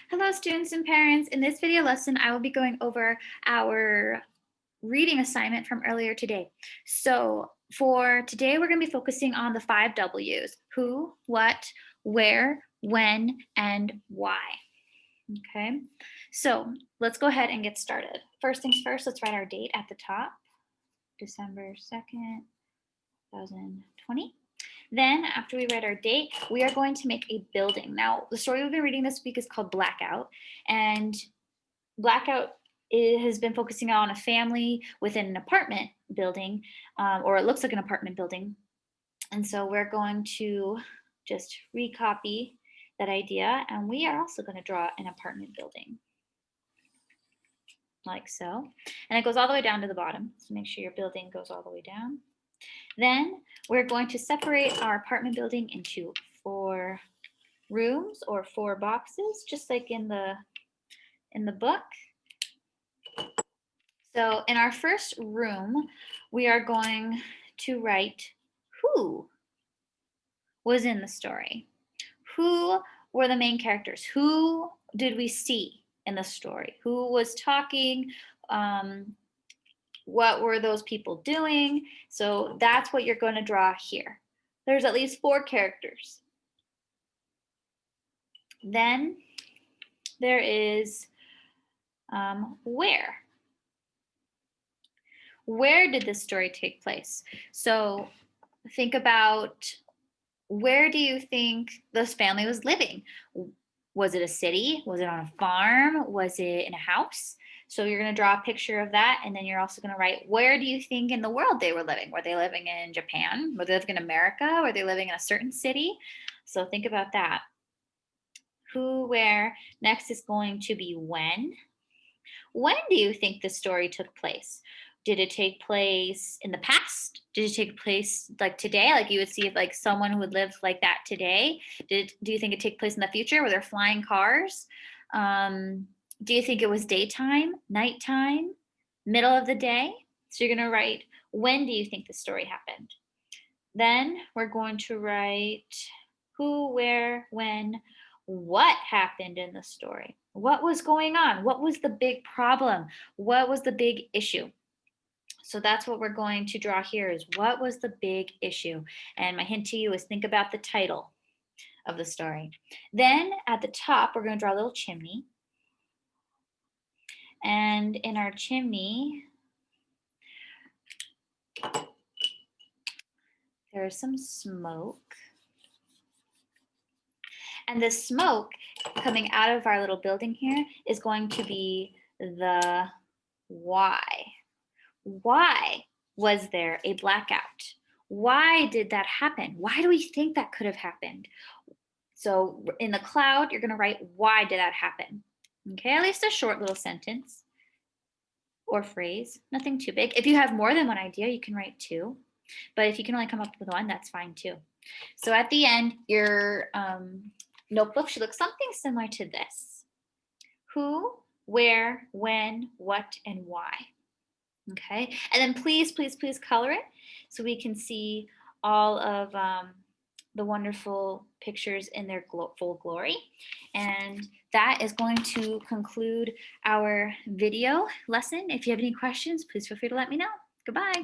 Hello, students and parents. In this video lesson, I will be going over our reading assignment from earlier today. So for today, we're going to be focusing on the 5 W's: who, what, where, when, and why. Okay, so let's go ahead and get started. First things first, let's write our date at the top, December 2nd, 2020. Then after we write our date, we are going to make a building. Now, the story we've been reading this week is called Blackout, and Blackout has been focusing on a family within an apartment building, or it looks like an apartment building. And so we're going to just recopy that idea, and we are also going to draw an apartment building like so. And it goes all the way down to the bottom, so make sure your building goes all the way down. Then we're going to separate our apartment building into 4 rooms or 4 boxes, just like in the book. So in our first room, we are going to write who was in the story. Who were the main characters? Who did we see in the story? Who was talking? What were those people doing? So that's what you're going to draw here. There's at least 4 characters. Then there is where. Where did this story take place? So think about, where do you think this family was living? Was it a city? Was it on a farm? Was it in a house? So you're going to draw a picture of that, and then you're also going to write, where do you think in the world they were living? Were they living in Japan? Were they living in America? Were they living in a certain city? So think about that. Who, where. Next is going to be when. When do you think the story took place? Did it take place in the past? Did it take place like today? Like you would see if like someone who would live like that today. Do you think it took place in the future? Were there flying cars? Do you think it was daytime, nighttime, middle of the day? So you're going to write, when do you think the story happened? Then we're going to write who, where, when, what happened in the story. What was going on? What was the big problem? What was the big issue? So that's what we're going to draw here, is what was the big issue? And my hint to you is think about the title of the story. Then at the top, we're going to draw a little chimney. And in our chimney, there's some smoke. And the smoke coming out of our little building here is going to be the why. Why was there a blackout? Why did that happen? Why do we think that could have happened? So in the cloud, you're going to write, why did that happen? Okay, at least a short little sentence or phrase, nothing too big. If you have more than one idea, you can write 2. But if you can only come up with 1, that's fine too. So at the end, your notebook should look something similar to this: who, where, when, what, and why. Okay, and then please, please, please color it so we can see all of the wonderful pictures in their full glory. And that is going to conclude our video lesson. If you have any questions, please feel free to let me know. Goodbye.